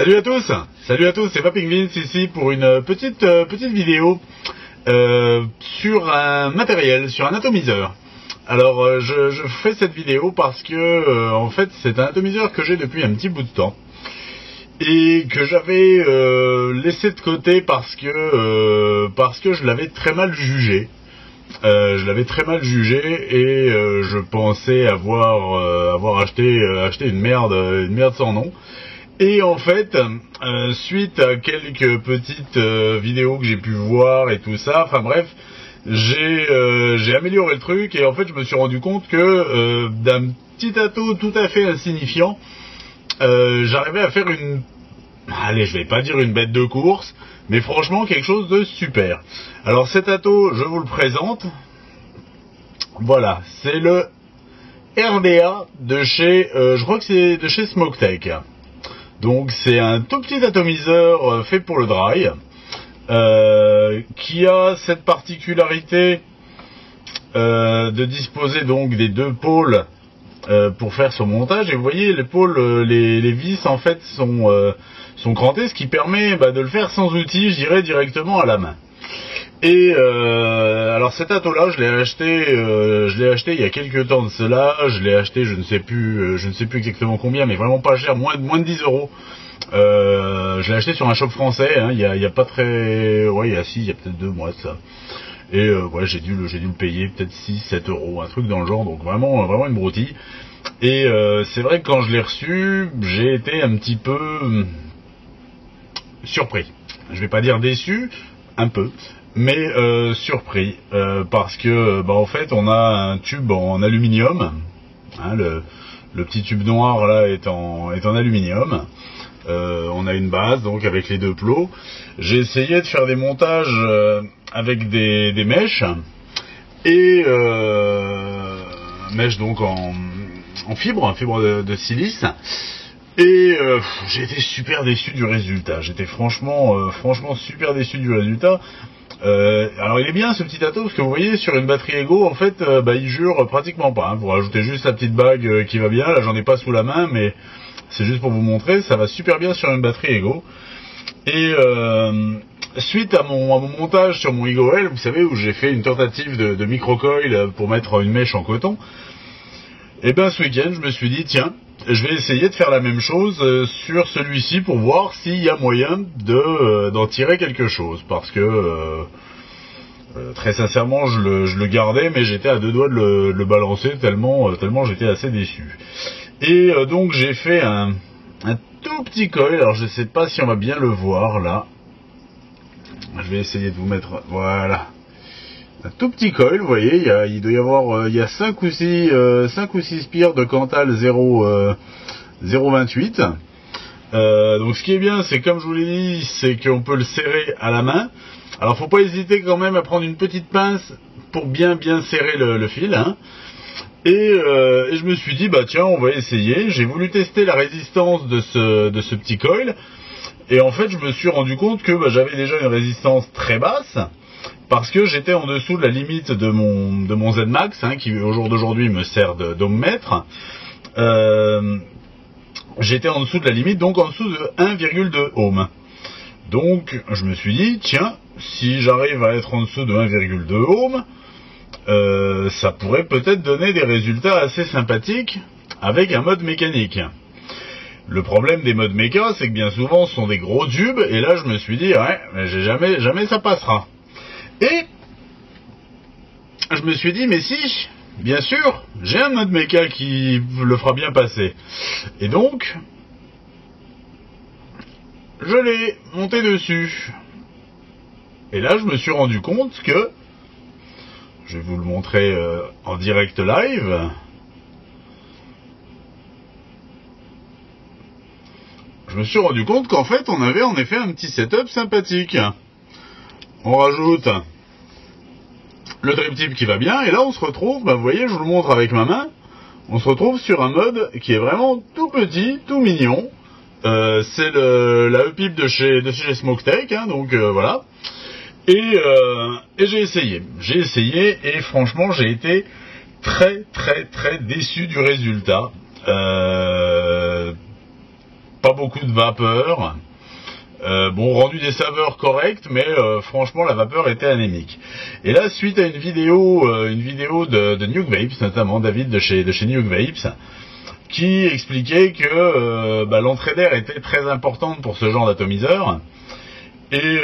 Salut à tous, c'est Vaping Vince ici pour une petite vidéo sur un matériel, sur un atomiseur. Alors je fais cette vidéo parce que en fait c'est un atomiseur que j'ai depuis un petit bout de temps et que j'avais laissé de côté parce que je l'avais très mal jugé. Et je pensais avoir acheté une merde sans nom. Et en fait, suite à quelques petites vidéos que j'ai pu voir et tout ça, enfin bref, j'ai amélioré le truc et en fait je me suis rendu compte que d'un petit ato tout à fait insignifiant, j'arrivais à faire je vais pas dire une bête de course, mais franchement quelque chose de super. Alors cet ato, je vous le présente. Voilà, c'est le RDA de chez, je crois que c'est de chez Smoke-Tech. Donc c'est un tout petit atomiseur fait pour le dry, qui a cette particularité de disposer donc des deux pôles pour faire son montage. Et vous voyez les pôles, les vis en fait sont crantés, ce qui permet de le faire sans outil, je dirais directement à la main. Et alors cet ato là je l'ai acheté il y a quelques temps de cela. Je l'ai acheté, je ne sais plus exactement combien, mais vraiment pas cher, moins de 10 euros. Je l'ai acheté sur un shop français, hein, il y a pas très, ouais, il y a peut-être 2 mois de ça. Et ouais, j'ai dû le payer peut-être 6-7 euros, un truc dans le genre, donc vraiment une broutille. Et c'est vrai que quand je l'ai reçu, j'ai été un petit peu surpris. Je vais pas dire déçu, un peu, mais surpris, parce que en fait on a un tube en aluminium, hein, le petit tube noir là est en aluminium. On a une base donc avec les deux plots. J'ai essayé de faire des montages avec des mèches et mèches donc en fibre de silice. Et j'ai été super déçu du résultat. J'étais franchement super déçu du résultat. Alors il est bien ce petit ato parce que vous voyez sur une batterie Ego en fait il jure pratiquement pas, hein. Vous rajoutez juste la petite bague qui va bien. Là j'en ai pas sous la main, mais c'est juste pour vous montrer, ça va super bien sur une batterie Ego. Et suite à mon montage sur mon Ego L, vous savez, où j'ai fait une tentative de micro-coil pour mettre une mèche en coton, et ce week-end je me suis dit tiens, je vais essayer de faire la même chose sur celui-ci pour voir s'il y a moyen d'en tirer quelque chose, parce que très sincèrement je le gardais, mais j'étais à 2 doigts de le balancer tellement j'étais assez déçu. Et donc j'ai fait un tout petit coil. Alors je sais pas si on va bien le voir là. Je vais essayer de vous mettre, voilà, un tout petit coil. Vous voyez, il doit y avoir 5 ou 6 spires de Cantal 0,28. Donc ce qui est bien, c'est comme je vous l'ai dit, c'est qu'on peut le serrer à la main. Alors faut pas hésiter quand même à prendre une petite pince pour bien serrer le fil, hein. Et je me suis dit tiens, on va essayer. J'ai voulu tester la résistance de ce petit coil, et en fait je me suis rendu compte que j'avais déjà une résistance très basse, parce que j'étais en dessous de la limite de mon ZMax, hein, qui au jour d'aujourd'hui me sert d'ohmmètre. J'étais en dessous de la limite, donc en dessous de 1,2 ohm. Donc je me suis dit tiens, si j'arrive à être en dessous de 1,2 ohm, ça pourrait peut-être donner des résultats assez sympathiques avec un mode mécanique. Le problème des modes méca, c'est que bien souvent ce sont des gros tubes, et là je me suis dit ouais, mais jamais ça passera. Et je me suis dit mais si, bien sûr, j'ai un mode méca qui le fera bien passer. Et donc je l'ai monté dessus. Et là je me suis rendu compte que, je vais vous le montrer en direct live. Je me suis rendu compte qu'en fait, on avait en effet un petit setup sympathique. On rajoute le drip tip qui va bien, et là on se retrouve, vous voyez, je vous le montre avec ma main, on se retrouve sur un mode qui est vraiment tout petit, tout mignon. C'est la E-Pipe de chez Smoke-Tech, hein, donc voilà. Et j'ai essayé, et franchement j'ai été très déçu du résultat. pas beaucoup de vapeur. Bon, rendu des saveurs correctes, mais franchement la vapeur était anémique. Et là, suite à une vidéo de Nuke Vapes, notamment David de chez Nuke Vapes, qui expliquait que l'entrée d'air était très importante pour ce genre d'atomiseur. Et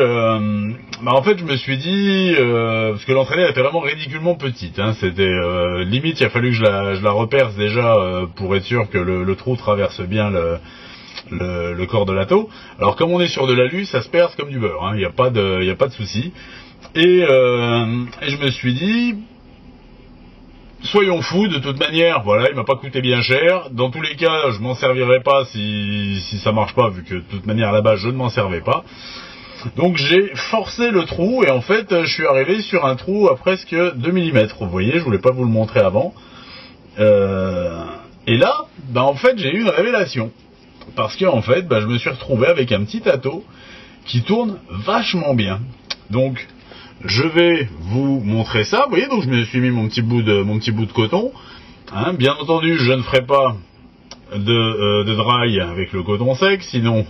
en fait, je me suis dit, parce que l'entrée d'air était vraiment ridiculement petite, hein, c'était limite, il a fallu que je la reperce déjà pour être sûr que le trou traverse bien le corps de l'atto. Alors comme on est sur de l'alu, ça se perce comme du beurre, hein, y a pas de souci. Et je me suis dit, soyons fous, de toute manière, voilà, il m'a pas coûté bien cher. Dans tous les cas, je m'en servirai pas si ça marche pas, vu que de toute manière à la base je ne m'en servais pas. Donc j'ai forcé le trou et en fait je suis arrivé sur un trou à presque 2 mm. Vous voyez, je voulais pas vous le montrer avant. Et là, en fait j'ai eu une révélation. Parce que en fait, je me suis retrouvé avec un petit atto qui tourne vachement bien. Donc, je vais vous montrer ça. Vous voyez, donc je me suis mis mon petit bout de coton. Hein, bien entendu, je ne ferai pas de dry avec le coton sec, sinon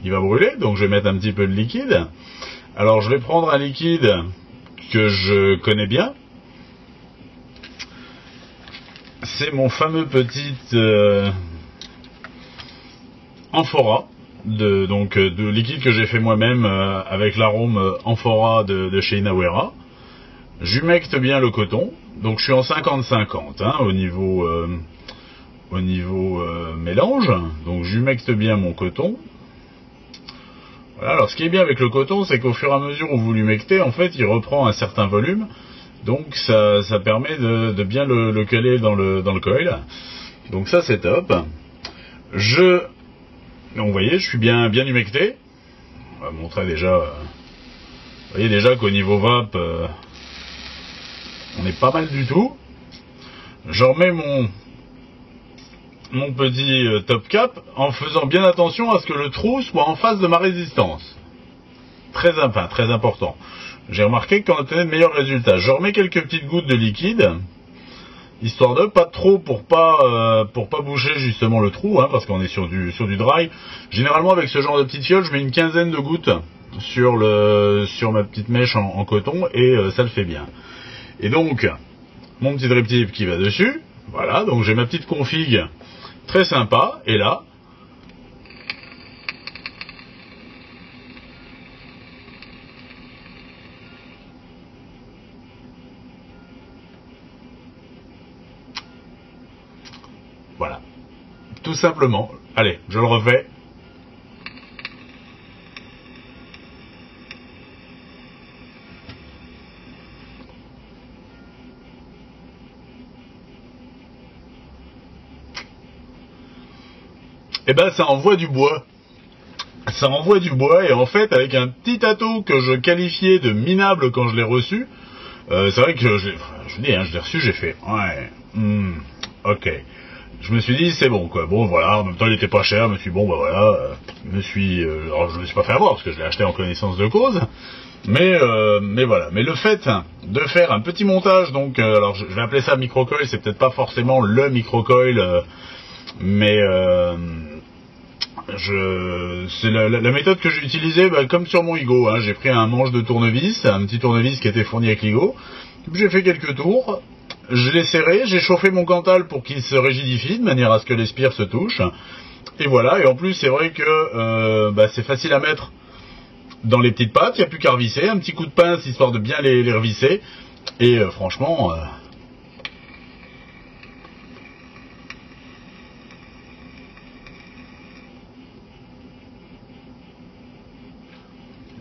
il va brûler. Donc, je vais mettre un petit peu de liquide. Alors, je vais prendre un liquide que je connais bien. C'est mon fameux petit amphora, de liquide que j'ai fait moi-même avec l'arôme amphora de chez Inawera. J'humecte bien le coton, donc je suis en 50-50 hein, au niveau mélange, donc j'humecte bien mon coton. Voilà, alors ce qui est bien avec le coton, c'est qu'au fur et à mesure où vous l'humectez, en fait, il reprend un certain volume, donc ça permet de bien le caler dans le coil. Donc ça c'est top. Donc vous voyez, je suis bien humecté. On va montrer déjà. Vous voyez déjà qu'au niveau vape, on est pas mal du tout. Je remets mon petit top cap en faisant bien attention à ce que le trou soit en face de ma résistance. Très important. J'ai remarqué qu'on obtenait de meilleurs résultats. Je remets quelques petites gouttes de liquide. Histoire de pas trop pour pas boucher justement le trou, hein, parce qu'on est sur du dry. Généralement avec ce genre de petite fiole, je mets une quinzaine de gouttes sur ma petite mèche en coton et ça le fait bien. Et donc mon petit drip tip qui va dessus, voilà, donc j'ai ma petite config très sympa et là voilà, tout simplement. Allez, je le refais. Et ça envoie du bois. Ça envoie du bois et en fait avec un petit atto que je qualifiais de minable quand je l'ai reçu, c'est vrai que je l'ai reçu, j'ai fait ouais, ok. Je me suis dit c'est bon quoi, bon voilà, en même temps il était pas cher, je me suis dit bon voilà, alors je me suis pas fait avoir parce que je l'ai acheté en connaissance de cause, mais voilà, mais le fait de faire un petit montage, donc alors je vais appeler ça microcoil, c'est peut-être pas forcément le microcoil, mais c'est la méthode que j'ai utilisée comme sur mon Igo, hein, j'ai pris un manche de tournevis, un petit tournevis qui était fourni avec l'Igo, j'ai fait quelques tours. Je l'ai serré, j'ai chauffé mon Cantal pour qu'il se rigidifie de manière à ce que les spires se touchent. Et voilà, et en plus c'est vrai que c'est facile à mettre dans les petites pattes, il n'y a plus qu'à revisser, un petit coup de pince histoire de bien les revisser. Et franchement...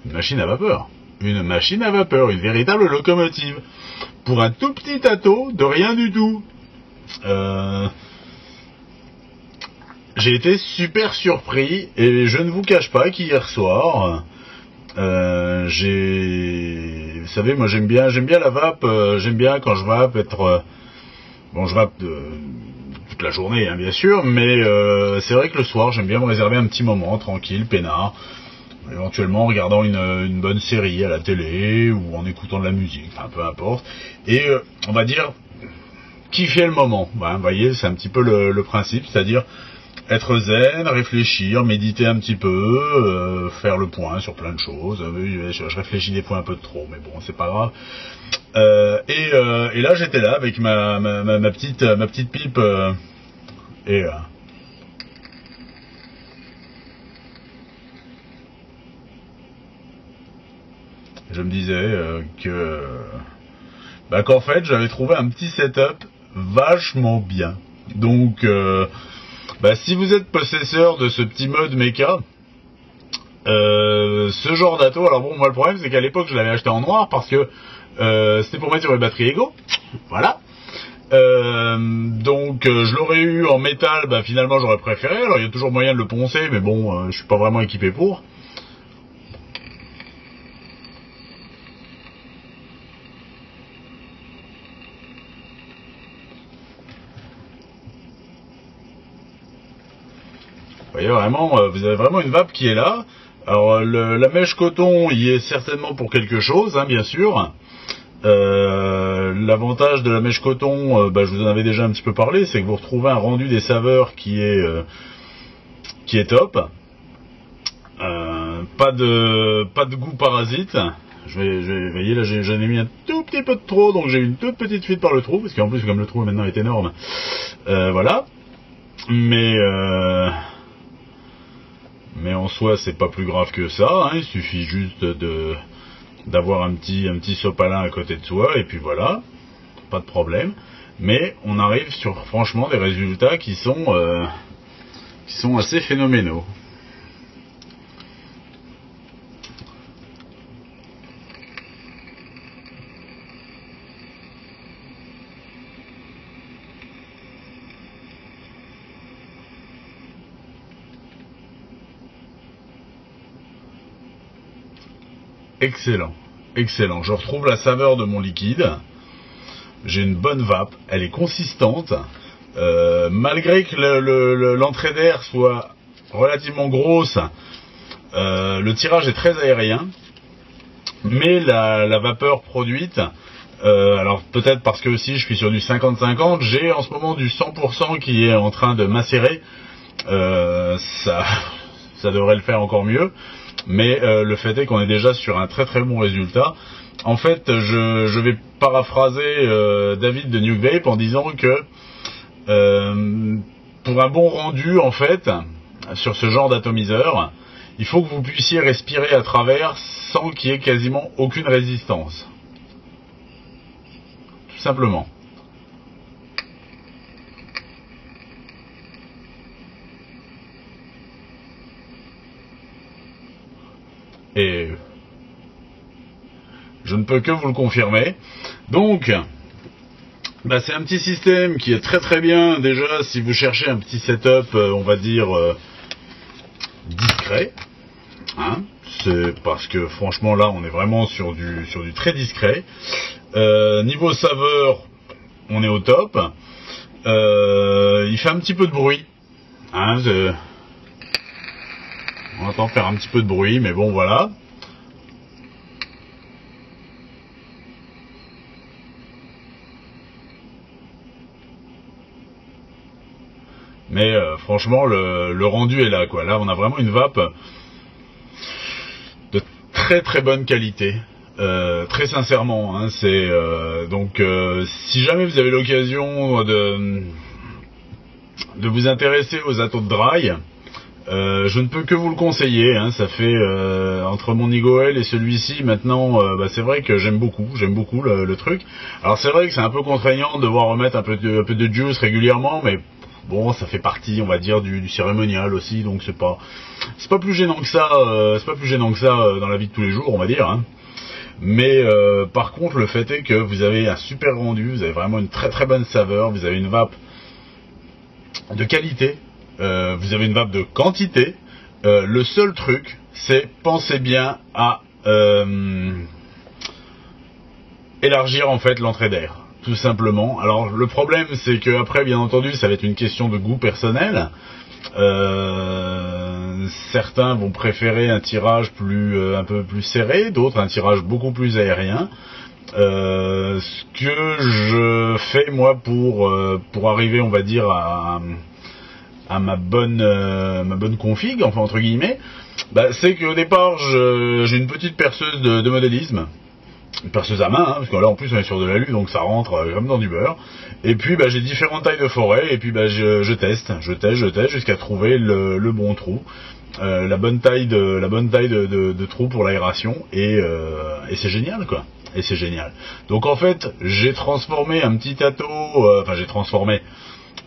une machine à vapeur. Une machine à vapeur, une véritable locomotive. Pour un tout petit atto de rien du tout. J'ai été super surpris et je ne vous cache pas qu'hier soir, vous savez, moi j'aime bien la vape, j'aime bien quand je vape être, je vape toute la journée hein, bien sûr, mais c'est vrai que le soir j'aime bien me réserver un petit moment tranquille, peinard. Éventuellement en regardant une bonne série à la télé ou en écoutant de la musique, enfin peu importe. Et on va dire kiffer le moment. Vous voyez, c'est un petit peu le principe, c'est-à-dire être zen, réfléchir, méditer un petit peu, faire le point sur plein de choses. Je réfléchis des fois un peu trop, mais bon, c'est pas grave. Et là, j'étais là avec ma petite pipe et je me disais qu'en fait, j'avais trouvé un petit setup vachement bien. Donc, si vous êtes possesseur de ce petit mode mecha, ce genre d'atto, alors bon, moi le problème c'est qu'à l'époque je l'avais acheté en noir parce que c'était pour mettre sur les batteries Ego, voilà. Donc je l'aurais eu en métal, finalement j'aurais préféré. Alors il y a toujours moyen de le poncer, mais bon, je suis pas vraiment équipé pour. Vous voyez vraiment, vous avez vraiment une vape qui est là. Alors la mèche coton y est certainement pour quelque chose, hein, bien sûr. L'avantage de la mèche coton, je vous en avais déjà un petit peu parlé, c'est que vous retrouvez un rendu des saveurs qui est top. Pas de goût parasite. Vous voyez là, j'en ai mis un tout petit peu de trop, donc j'ai une toute petite fuite par le trou, parce qu'en plus comme le trou maintenant est énorme, voilà. Mais en soi, c'est pas plus grave que ça, hein, il suffit juste d'avoir un petit sopalin à côté de soi, et puis voilà, pas de problème. Mais on arrive sur, franchement, des résultats qui sont assez phénoménaux. Excellent, excellent. Je retrouve la saveur de mon liquide. J'ai une bonne vape, elle est consistante. Malgré que l'entrée d'air soit relativement grosse, le tirage est très aérien. Mais la vapeur produite, alors peut-être parce que aussi je suis sur du 50-50, j'ai en ce moment du 100% qui est en train de macérer. Ça devrait le faire encore mieux. Mais le fait est qu'on est déjà sur un très très bon résultat. En fait, je vais paraphraser David de Nuke Vape en disant que pour un bon rendu, en fait, sur ce genre d'atomiseur, il faut que vous puissiez respirer à travers sans qu'il y ait quasiment aucune résistance. Tout simplement. Et je ne peux que vous le confirmer. Donc, c'est un petit système qui est très très bien. Déjà, si vous cherchez un petit setup, on va dire discret, hein, c'est parce que franchement là, on est vraiment sur du très discret. Niveau saveur, on est au top. Il fait un petit peu de bruit, hein, on entend faire un petit peu de bruit, mais bon, voilà. Mais franchement, le rendu est là, quoi. Là, on a vraiment une vape de très très bonne qualité. Très sincèrement, hein, c'est donc si jamais vous avez l'occasion de vous intéresser aux attos de dry, je ne peux que vous le conseiller, hein. Ça fait entre mon Egoel et celui-ci maintenant, c'est vrai que j'aime beaucoup le truc. Alors c'est vrai que c'est un peu contraignant de devoir remettre un peu de juice régulièrement, mais bon, ça fait partie, on va dire, du cérémonial aussi, donc c'est pas plus gênant que ça, dans la vie de tous les jours, on va dire, hein. Mais par contre, le fait est que vous avez un super rendu, vous avez vraiment une très très bonne saveur, vous avez une vape de qualité. Vous avez une vape de quantité. Le seul truc, c'est pensez bien à élargir en fait l'entrée d'air, tout simplement. Alors le problème, c'est que après, bien entendu, ça va être une question de goût personnel. Certains vont préférer un tirage un peu plus serré, d'autres un tirage beaucoup plus aérien. Ce que je fais moi pour arriver, on va dire, à ma bonne config, enfin entre guillemets, bah, c'est qu'au départ j'ai une petite perceuse de modélisme, une perceuse à main, hein, parce que là en plus on est sur de l'alu, donc ça rentre comme dans du beurre. Et puis bah, j'ai différentes tailles de forêt, et puis bah, je teste jusqu'à trouver le bon trou, la bonne taille de trou pour l'aération, et c'est génial quoi. Et c'est génial. Donc en fait, j'ai transformé un petit ato,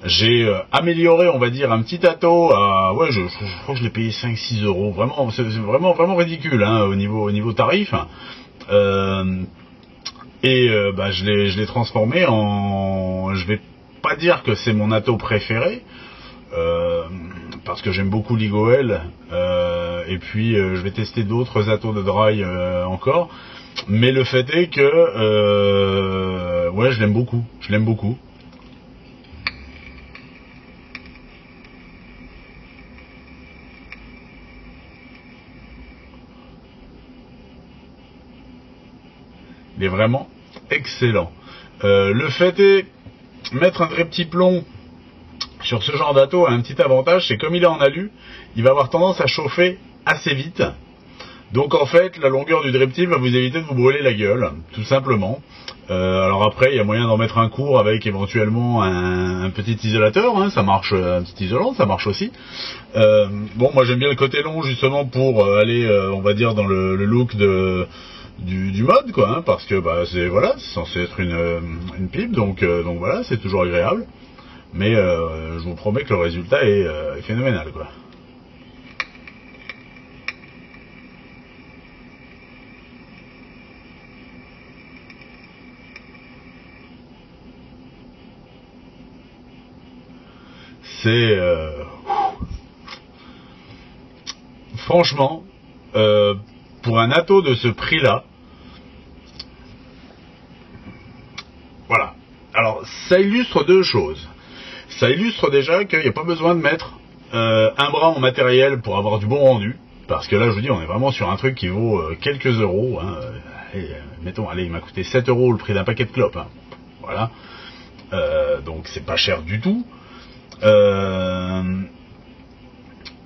j'ai amélioré, on va dire, un petit ato à, ouais, je crois que je l'ai payé 5-6 euros. Vraiment, c'est vraiment ridicule, hein, au niveau tarif. Bah, je l'ai transformé en, je vais pas dire que c'est mon ato préféré, parce que j'aime beaucoup l'IGOL, et puis je vais tester d'autres atos de dry encore. Mais le fait est que, ouais, je l'aime beaucoup. Il est vraiment excellent. Le fait est, mettre un vrai petit plomb sur ce genre d'ato a un petit avantage, c'est comme il est en alu, il va avoir tendance à chauffer assez vite. Donc en fait, la longueur du dreptil va vous éviter de vous brûler la gueule, tout simplement. Alors après, il y a moyen d'en mettre un court avec éventuellement un petit isolateur, hein, ça marche, un petit isolant, ça marche aussi. Bon, moi j'aime bien le côté long justement pour aller, on va dire, dans le look du mode, quoi, hein, parce que bah c'est censé être une pipe, donc voilà, c'est toujours agréable. Mais je vous promets que le résultat est phénoménal, quoi. C'est franchement, pour un ato de ce prix-là, voilà. Alors, ça illustre deux choses. Ça illustre déjà qu'il n'y a pas besoin de mettre un bras en matériel pour avoir du bon rendu, parce que là, je vous dis, on est vraiment sur un truc qui vaut quelques euros. Hein. Mettons, allez, il m'a coûté 7 euros le prix d'un paquet de clopes. Hein. Voilà. Donc, c'est pas cher du tout.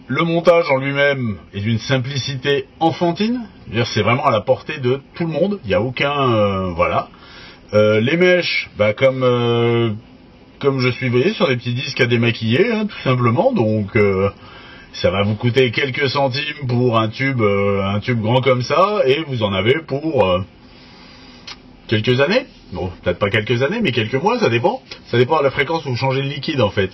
Le montage en lui-même est d'une simplicité enfantine. C'est vraiment à la portée de tout le monde. Il n'y a aucun... voilà. Les mèches, bah, comme je suis, vous voyez, sur des petits disques à démaquiller, hein, tout simplement. Donc, ça va vous coûter quelques centimes pour un tube grand comme ça. Et vous en avez pour quelques années. Bon, peut-être pas quelques années, mais quelques mois, ça dépend. Ça dépend de la fréquence où vous changez le liquide, en fait.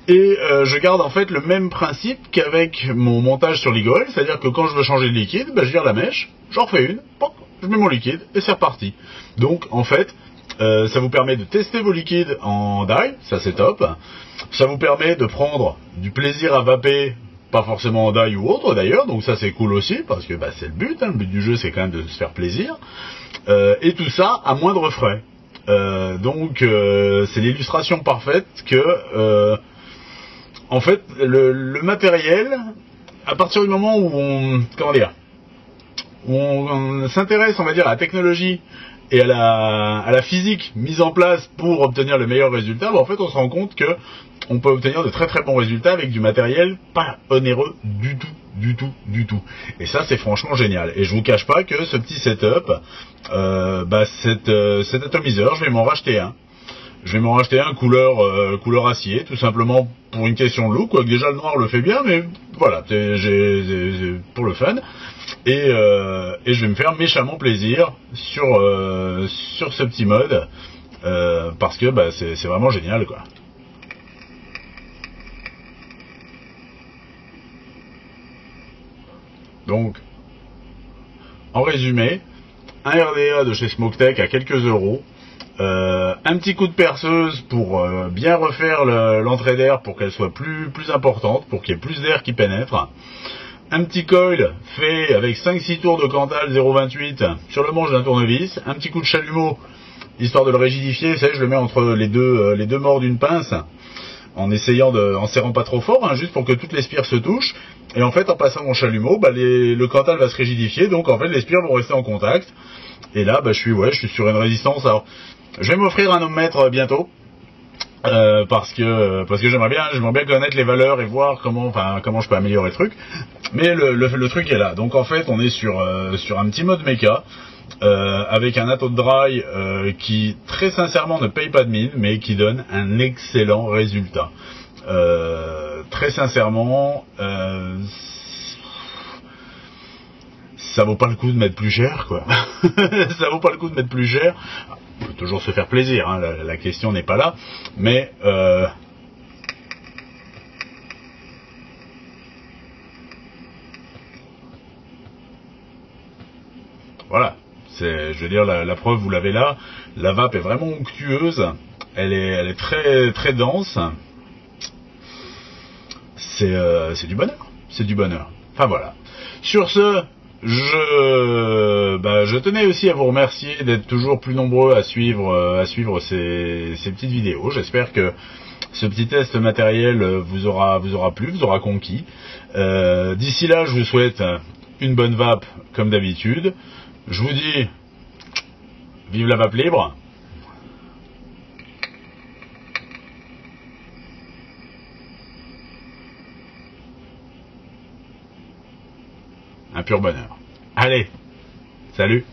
Et je garde, en fait, le même principe qu'avec mon montage sur l'IGOL, c'est-à-dire que quand je veux changer le liquide, bah, je vire la mèche, j'en refais une, je mets mon liquide, et c'est reparti. Donc, en fait, ça vous permet de tester vos liquides en dye, ça c'est top. Ça vous permet de prendre du plaisir à vaper, pas forcément en dye ou autre, d'ailleurs, donc ça c'est cool aussi, parce que bah, c'est le but, hein, le but du jeu c'est quand même de se faire plaisir. Et tout ça à moindre frais. Donc c'est l'illustration parfaite que en fait le matériel, à partir du moment où on s'intéresse, on va dire, à la technologie et à la physique mise en place pour obtenir le meilleur résultat, en fait on se rend compte que on peut obtenir de très très bons résultats avec du matériel pas onéreux du tout. Et ça c'est franchement génial. Et je vous cache pas que ce petit setup, cet atomiseur, je vais m'en racheter un. Je vais m'en racheter un couleur acier, tout simplement pour une question de look, quoique déjà le noir le fait bien, mais voilà, j'ai pour le fun. Et je vais me faire méchamment plaisir sur ce petit mode, parce que bah, c'est vraiment génial, quoi. Donc, en résumé, un RDA de chez SmokeTech à quelques euros, un petit coup de perceuse pour bien refaire l'entrée d'air pour qu'elle soit plus importante, pour qu'il y ait plus d'air qui pénètre, un petit coil fait avec 5-6 tours de Cantal 0,28 sur le manche d'un tournevis, un petit coup de chalumeau histoire de le rigidifier, vous savez, je le mets entre les deux morts d'une pince, en serrant pas trop fort, hein, juste pour que toutes les spires se touchent. Et en fait, en passant mon chalumeau, bah, le Cantal va se rigidifier, donc en fait les spires vont rester en contact. Et là, bah, je suis sur une résistance. Alors, je vais m'offrir un ohmmètre bientôt. parce que j'aimerais bien connaître les valeurs et voir comment je peux améliorer le truc. Mais le truc est là. Donc en fait, on est sur un petit mode méca. Avec un Atto Dry qui très sincèrement ne paye pas de mine, mais qui donne un excellent résultat. Très sincèrement, ça vaut pas le coup de mettre plus cher, quoi. Ça vaut pas le coup de mettre plus cher. On peut toujours se faire plaisir, hein, la question n'est pas là, mais voilà. Je veux dire, la preuve, vous l'avez là. La vape est vraiment onctueuse. Elle est très très dense. C'est du bonheur. C'est du bonheur. Enfin voilà. Sur ce, je tenais aussi à vous remercier d'être toujours plus nombreux à suivre ces petites vidéos. J'espère que ce petit test matériel vous aura plu, vous aura conquis. D'ici là, je vous souhaite une bonne vape comme d'habitude. Je vous dis, vive la vape libre. Un pur bonheur. Allez, salut.